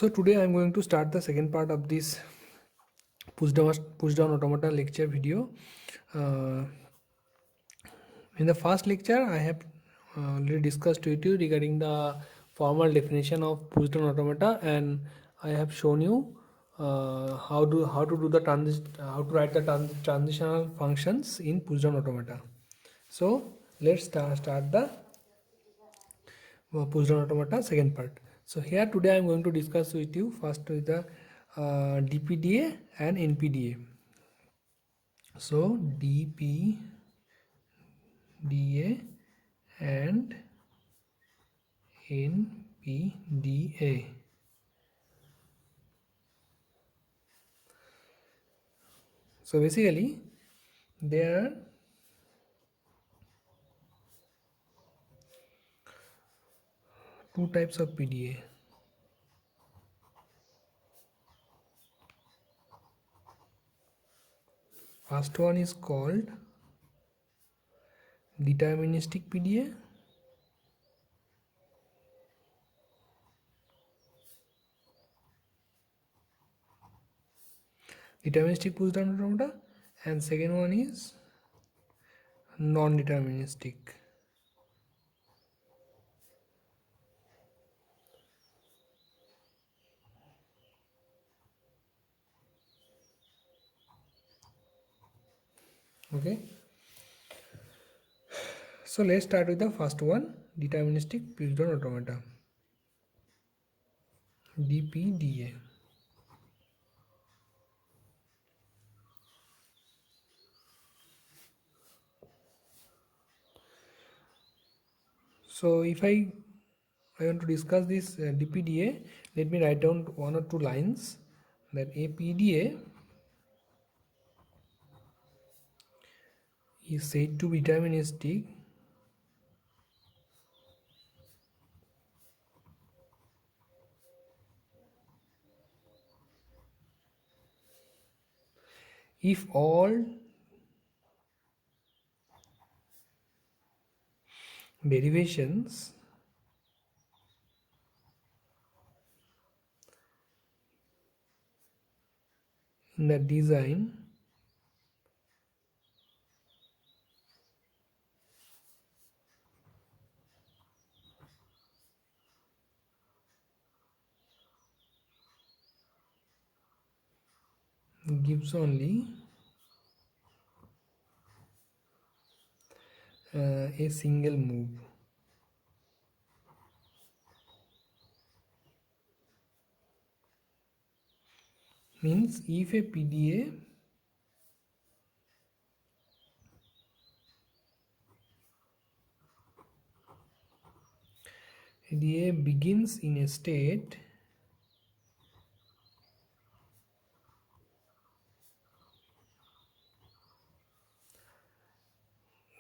So today I'm going to start the second part of this push down automata lecture video. In the first lecture I have already discussed with you regarding the formal definition of push down automata, and I have shown you how to do the how to write the transitional functions in push down automata. So let's start the push down automata second part. So here today I am going to discuss with you first with the DPDA and NPDA. So DPDA and NPDA. So basically there are two types of PDA. First one is called deterministic PDA. Deterministic push down automata, and second one is non-deterministic. Okay, so let's start with the first one, deterministic push down automata, DPDA. So if I want to discuss this DPDA, let me write down one or two lines that a PDA is said to be deterministic if all derivations in the design gives only a single move. Means if a PDA begins in a state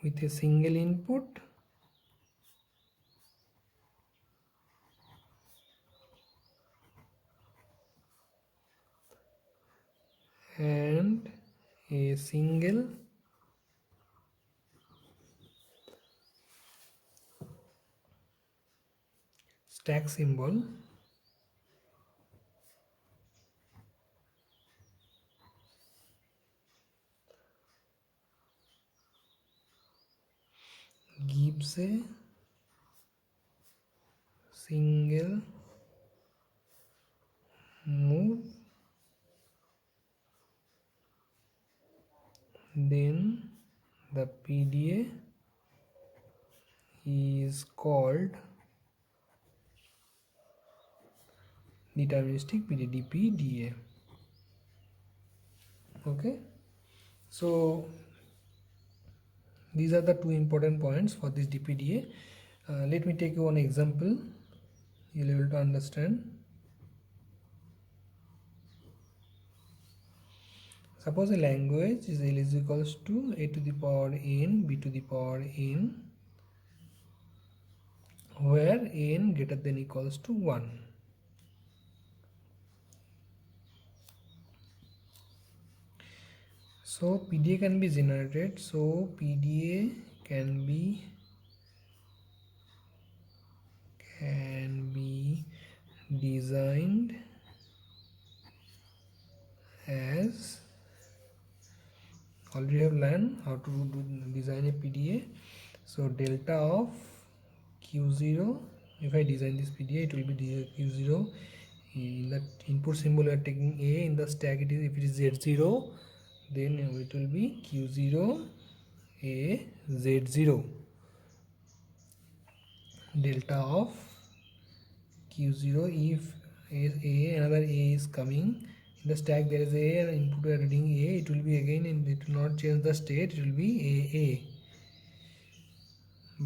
with a single input and a single stack symbol, gives a single move, then the PDA is called deterministic PDA, DPDA. Okay, so these are the two important points for this DPDA. Let me take you one example, you'll be able to understand. Suppose a language is L is equals to a to the power n, b to the power n, where n greater than equals to 1. So PDA can be generated. So PDA can be designed as already have learned how to design a PDA. So delta of Q0, if I design this PDA, it will be Q0. In the input symbol we are taking A, in the stack it is, if it is Z0, then it will be Q0 A Z0. Delta of Q0, if another A is coming in the stack, there is A and input we are reading A, it will be again, and it will not change the state, it will be AA.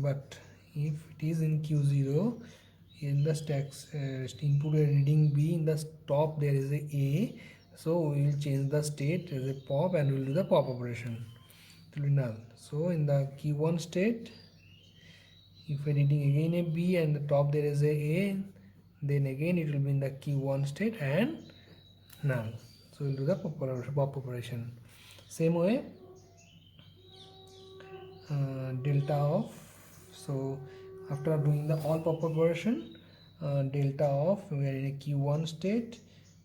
But if it is in Q0, in the stacks input we are reading B, in the top there is A, so we will change the state as a pop and we will do the pop operation. It will be null. So in the Q1 state, if we are reading again a B and the top there is a, then again it will be in the Q1 state and null. So we will do the pop operation. Same way, delta of, so after doing the all pop operation, delta of, we are in a Q1 state,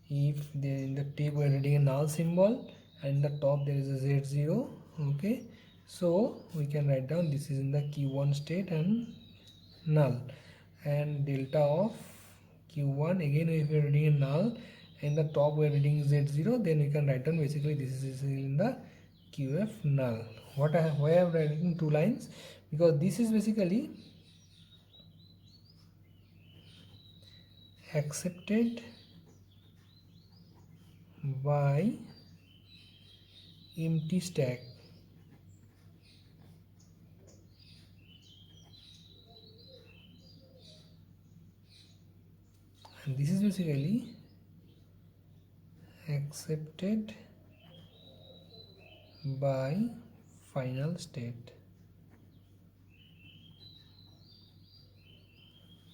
if in the table we are reading a null symbol and in the top there is a Z0, okay, so we can write down this is in the Q1 state and null. And delta of Q1, again if we are reading a null, in the top we are reading Z0, then we can write down basically this is in the QF null. Why I have written two lines? Because this is basically accepted by empty stack. And this is basically accepted by final state.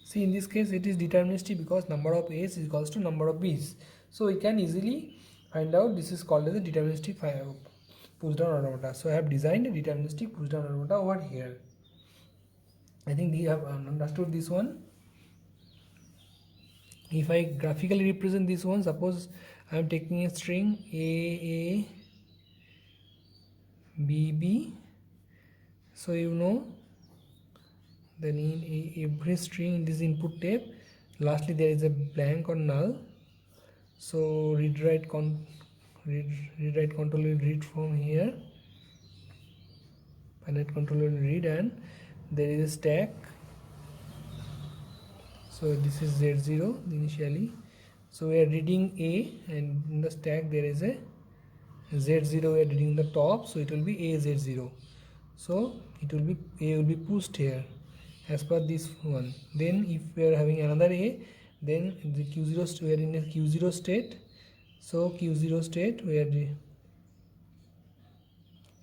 See, in this case it is deterministic because number of A's is equals to number of B's. So we can easily find out this is called as a deterministic push down automata. So I have designed a deterministic push down automata over here. I think you have understood this one. If I graphically represent this one, suppose I am taking a string A B B. So you know, then in every string in this input tab, lastly there is a blank or null. So read write control will read from here, finite control will read, and there is a stack. So this is Z0 initially, so we are reading A, and in the stack there is a Z0, we are reading the top, so it will be A Z0. So it will be A will be pushed here as per this one. Then if we are having another A, then the Q0 we are in a Q0 state. So Q0 state, we are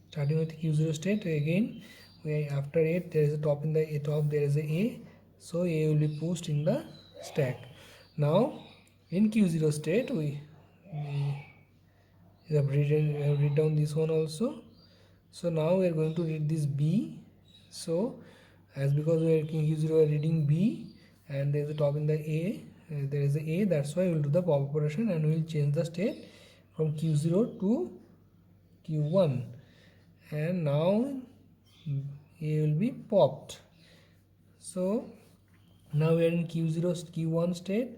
starting with Q0 state. Again after it there is a top, in the top there is a, so A will be pushed in the stack. Now in Q0 state we have read down this one also. So now we are going to read this B. So as because we are in Q0 we are reading B and there is a top in the A, there is a, that's why we will do the pop operation and we will change the state from Q0 to Q1, and now A will be popped. So now we are in Q1 state,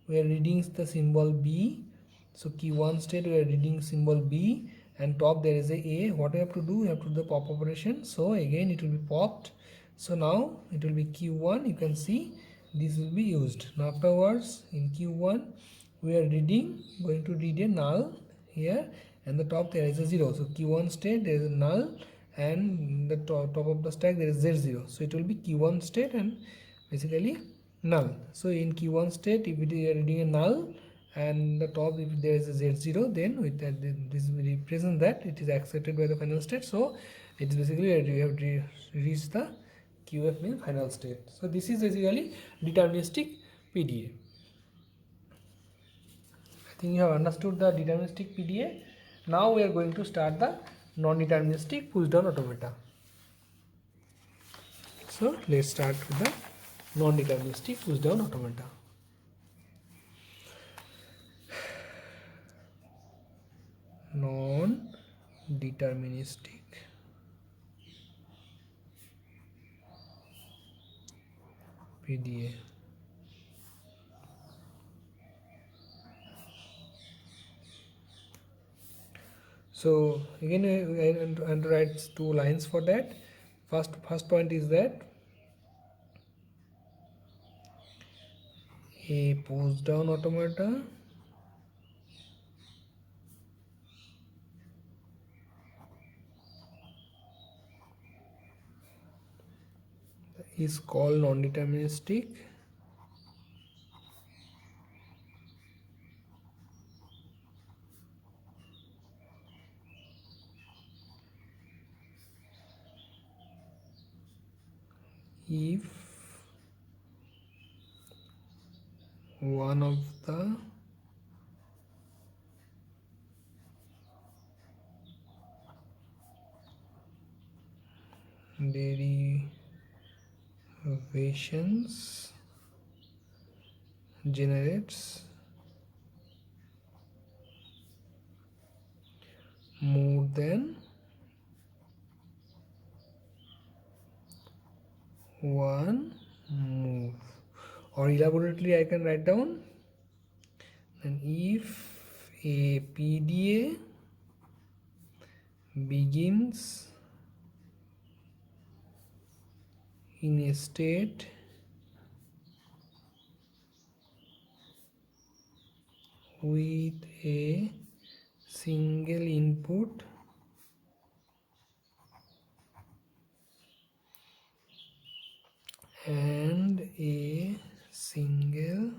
we are reading the symbol B. So Q1 state we are reading symbol B and top there is a. What we have to do, we have to do the pop operation. So again it will be popped. So now it will be Q1, you can see this will be used. Now afterwards in Q1 we are going to read a null here, and the top there is a 0. So Q1 state there is a null, and the top of the stack there is Z0. So it will be Q1 state and basically null. So in Q1 state, if we are reading a null and the top if there is a Z0, then with that this will represent that it is accepted by the final state. So it is basically we have reached the QF means final state. So this is basically deterministic PDA. I think you have understood the deterministic PDA. Now we are going to start the non-deterministic push down automata. So let's start with the non-deterministic push down automata. non-deterministic PDA. So again I want to write two lines for that. First point is that a push down automata is called non-deterministic if one of the derivations generates more than one move, or elaborately I can write down, and if a PDA begins in a state with a single input and a single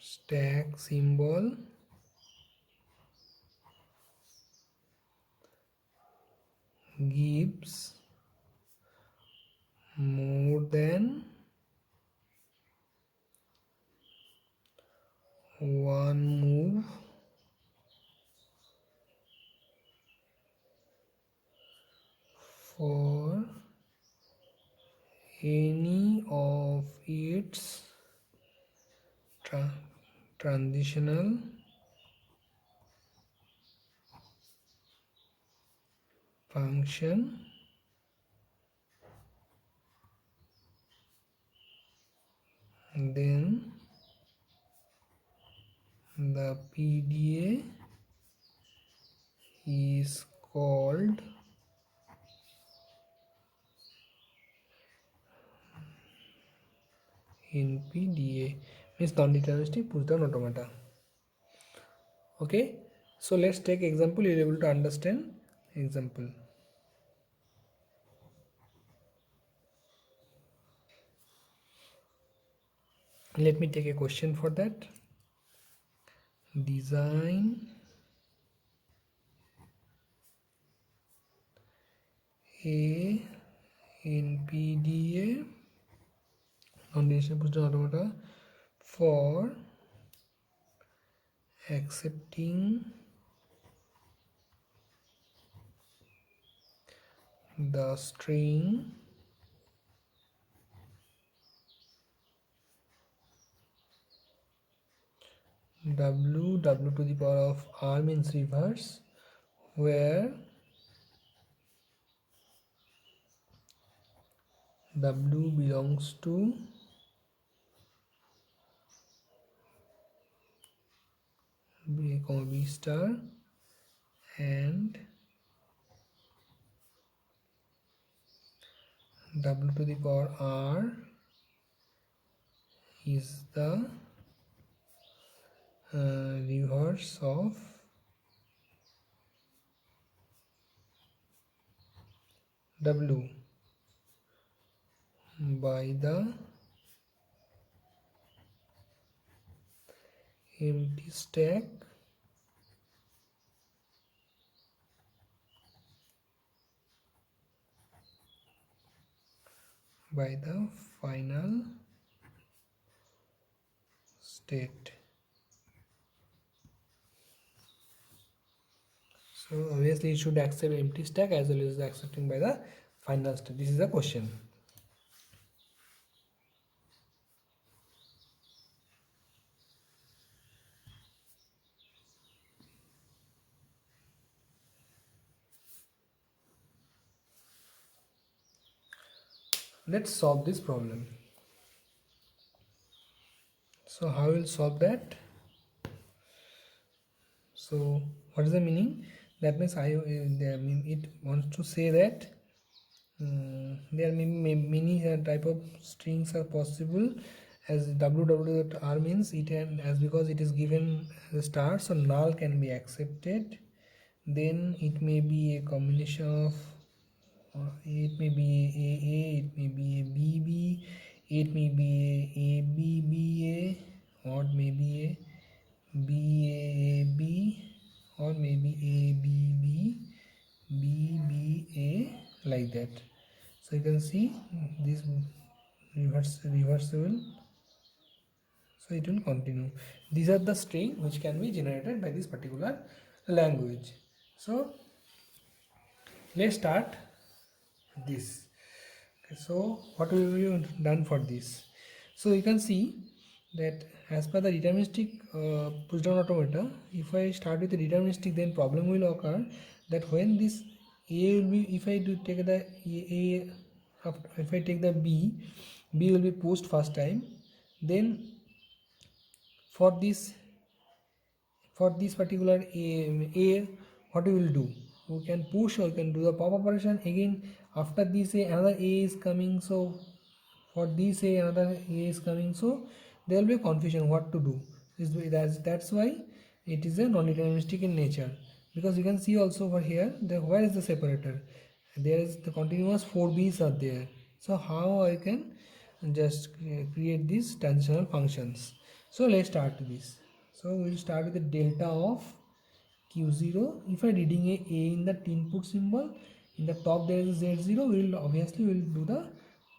stack symbol gives more than one move for any of its transitional function, then the PDA is called NPDA, means non-deterministic push down automata. Okay, so let's take example. You're able to understand example. Let me take a question for that. Design a NPDA non-deterministic push down automata for accepting the string w to the power of r means reverse, where w belongs to b star and w to the power r is the reverse of w by the empty stack by the final state. So obviously it should accept empty stack as well as accepting by the final state. This is the question. Let's solve this problem. So how we'll solve that? So what is the meaning? That means it wants to say that there may be many type of strings are possible, as ww.r means it, and as because it is given as a star, so null can be accepted. Then it may be a combination of it may be a, it may be a bb, it may be a b b a, or it may be a b a b, or maybe a b b b b a, like that. So you can see this reversible, so it will continue. These are the string which can be generated by this particular language. So let's start this. Okay, so what will be done for this? So you can see that as per the deterministic pushdown automata, if I start with the deterministic, then problem will occur that when this a will be, if I do take the a if I take the b will be pushed first time. Then for this particular a, what we will do, we can push or we can do the pop operation again. After this a, another a is coming, so for this a another a is coming, so there will be confusion what to do. That's why it is a non-deterministic in nature, because you can see also over here where is the separator, there is the continuous 4 b's are there. So how I can just create these transitional functions? So let's start this. So we'll start with the delta of q0. If I reading a in the input symbol, in the top there is a z0, we will obviously will do the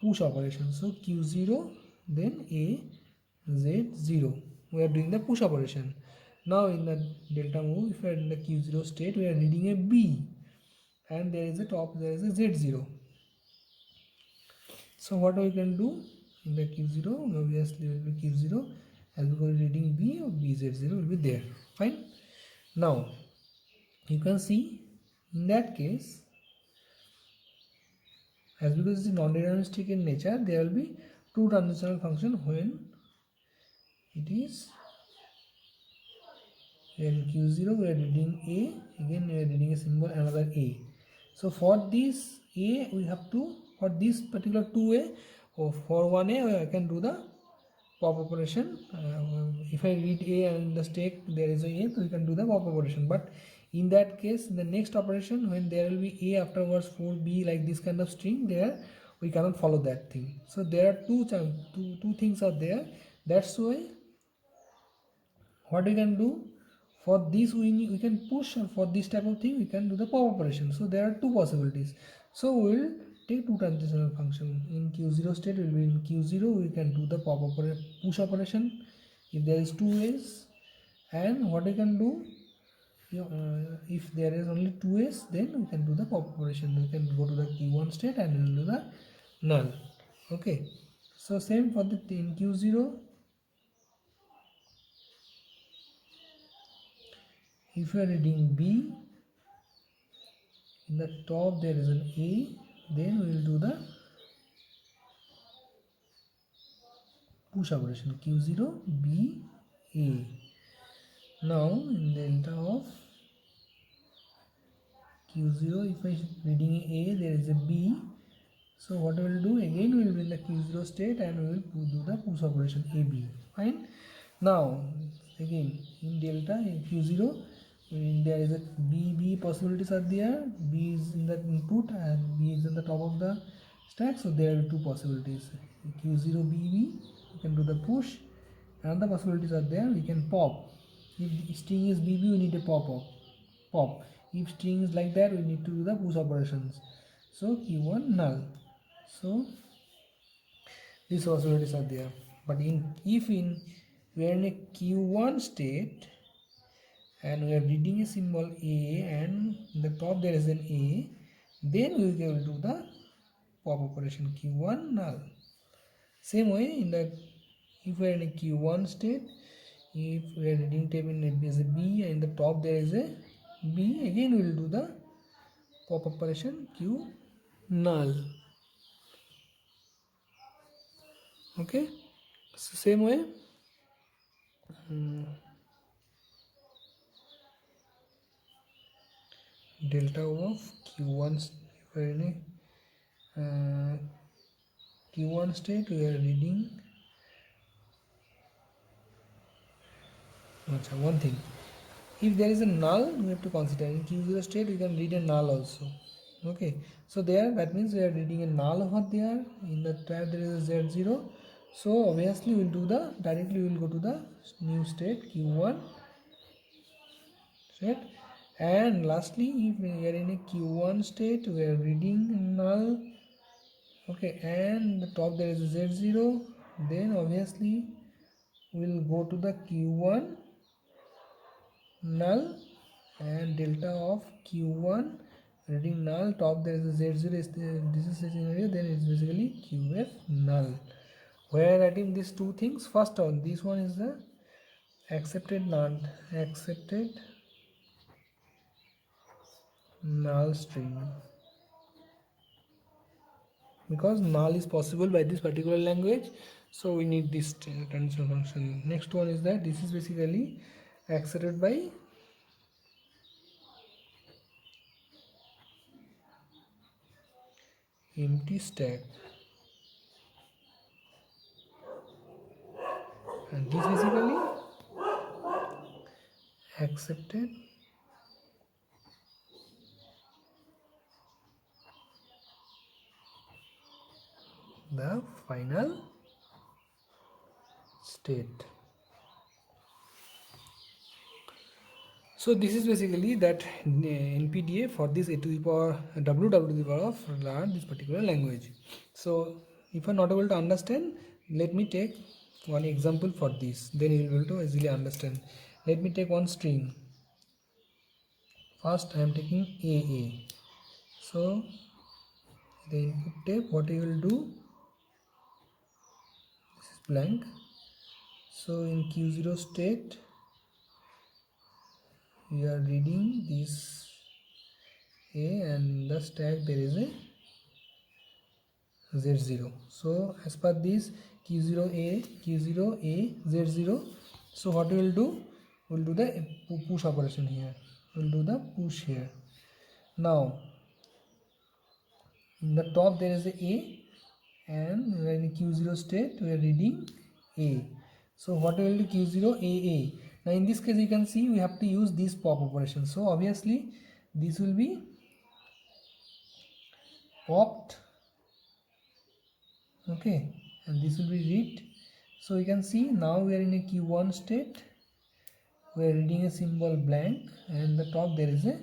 push operation. So q0 then a z0, we are doing the push operation. Now in the delta move, if we are in the q0 state, we are reading a b, and there is a top, there is a z0. So what we can do in the q0, obviously will be q0, as because reading b, or bz0 will be there. Fine. Now you can see in that case, as because it is non-deterministic in nature, there will be two transitional function when it is in q0 we are reading a, again we are reading a symbol another a. So for this a we have to, for this particular 2a, or for 1a I can do the pop operation. If I read a and the stack there is a, so we can do the pop operation. But in that case, in the next operation, when there will be a afterwards 4b, like this kind of string, there we cannot follow that thing. So there are two things are there. That's why what we can do, for this we can push, or for this type of thing we can do the pop operation. So there are two possibilities. So we will take two transitional function. In q0 state, will be in q0 we can do the push operation if there is two ways. And what we can do, if there is only two ways, then we can do the pop operation. We can go to the q1 state and we will do the null. Okay, so same for the in q0. If you are reading b, in the top there is an a, then we will do the push operation q0 b a. Now in delta of q0, if I reading a, there is a b, so what we will do, again we will be in the q0 state and we will do the push operation ab. Fine. Now again in delta in q0, there is a b possibilities are there. B is in the input and b is in the top of the stack, so there are two possibilities. q0 bb, you can do the push, and the possibilities are there, we can pop. If string is bb, we need a pop. If string is like that, we need to do the push operations. So q1 null. So these possibilities are there. But if we are in a q1 state and we are reading a symbol a, and in the top there is an a, then we will do the pop operation q1 null. Same way in the, if we are in a q1 state, if we are reading table as a b and in the top there is a b, again we will do the pop operation q null. Okay, so same way, delta of q1, if we are in a q1 state, we are reading one thing. If there is a null, we have to consider in q0 state we can read a null also. Okay, so there, that means we are reading a null over there. In the tab there is a z0, so obviously we'll do the directly we will go to the new state q1 state. And lastly, if we are in a q1 state, we are reading null. Okay, and the top there is a z0, then obviously we'll go to the q1 null and delta of q1 reading null, top there is a z0, this is the scenario, then it's basically qf null. Where writing these two things, first one, this one is the accepted null string, because null is possible by this particular language, so we need this transition function. Next one is that this is basically accepted by empty stack, and this basically accepted the final state. So this is basically that NPDA for this a to the power w to the power of learn this particular language. So if you are not able to understand, let me take one example for this, then you will be able to easily understand. Let me take one string. First I am taking AA. So the input tape, what you will do, this is blank. So in q0 state we are reading this A, and in the stack there is a z0. So as per this q0a z0, so what we will do, we will do the push operation here, we will do the push here. Now in the top there is a and we are in q0 state, we are reading a. So what we will do, q0 a. Now in this case you can see we have to use this pop operation, so obviously this will be popped, okay, and this will be read. So you can see now we are in a q1 state, we are reading a symbol blank, and the top there is a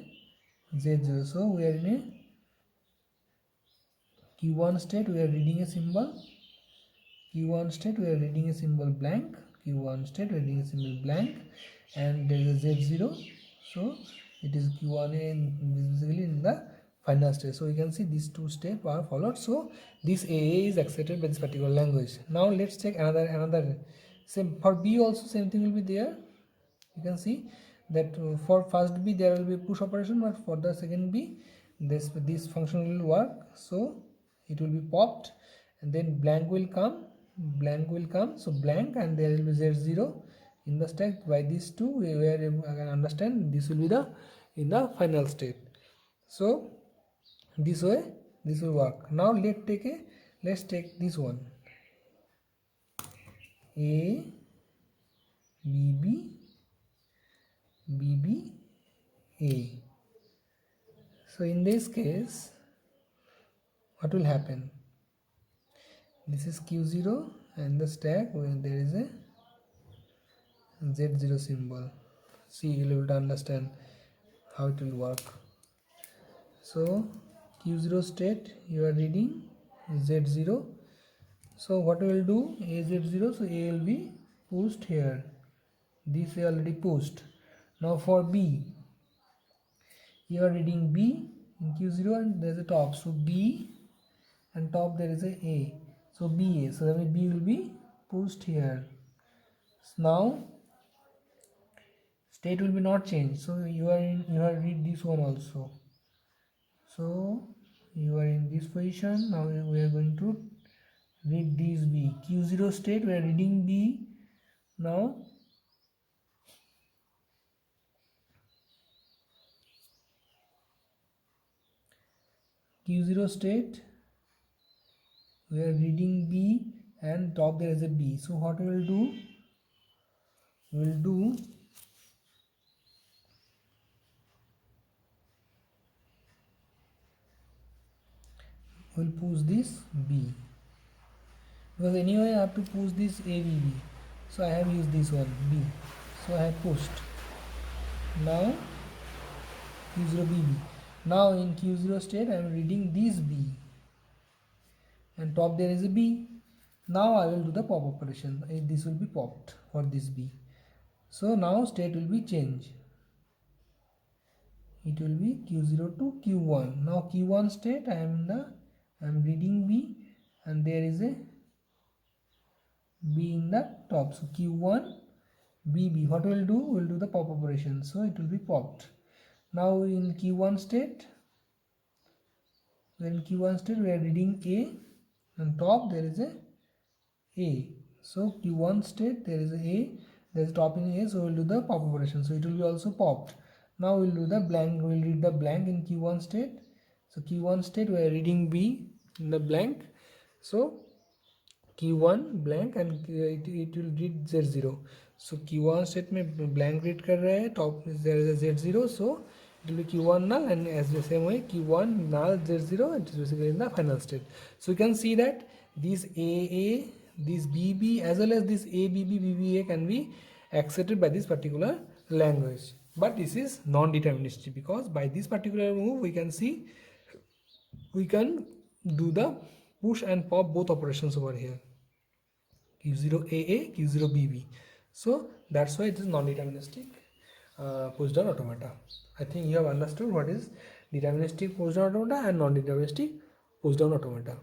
z0. So we are in a q1 state, we are reading a symbol q1 state, we are reading a symbol blank, q1 state we are reading a symbol blank, and there is a z0. So it is q1a, and basically in the final state. So you can see these two steps are followed. So this AA is accepted by this particular language. Now let's check another same for B also, same thing will be there. You can see that for first B there will be push operation, but for the second B this function will work. So it will be popped, and then blank will come, so blank, and there will be z0 in the stack. By these two we can understand this will be the in the final state. So this way this will work. Now let's take this one, a bb a. So in this case what will happen, this is q0 and the stack where there is a z0 symbol. See, you will be able to understand how it will work. So q0 state you are reading z0. So what we will do, a z0, so a will be pushed here, this is already pushed. Now for b, you are reading b in q0 and there is a top, so b, and top there is a, so ba, so that means b will be pushed here. So now state will be not changed, so you are read this one also. So you are in this position. Now we are going to read this B. Q0 state, we are reading B. Now Q0 state, we are reading B and top there is a B. So what we will do? We'll push this B, because anyway I have to push this ABB. So I have used this one B. So I have pushed. Now Q0BB. Now in Q0 state I am reading this B and top there is a B. Now I will do the pop operation. This will be popped for this B. So now state will be changed. It will be Q0 to Q1. Now Q1 state I am reading B and there is a B in the top. So Q1 BB. What we'll do? We'll do the pop operation. So it will be popped. Now in Q1 state, we are reading A and top there is a. So Q1 state there is a, there is top in A, so we'll do the pop operation. So it will be also popped. Now we'll do the blank, we'll read the blank in Q1 state. So Q1 state we are reading B in the blank. So Q1 blank and it will read Z0. So Q1 state में blank read कर रहे हैं, top there is a Z0, so it will be Q1 null, and as the same way Q1 null Z0, it is basically in the final state. So you can see that this AA, this BB as well as this ABB BBA can be accepted by this particular language, but this is non-deterministic, because by this particular move we can see we can do the push and pop both operations over here, Q0AA, Q0BB. So that's why it is non-deterministic push down automata. I think you have understood what is deterministic push down automata and non-deterministic push down automata.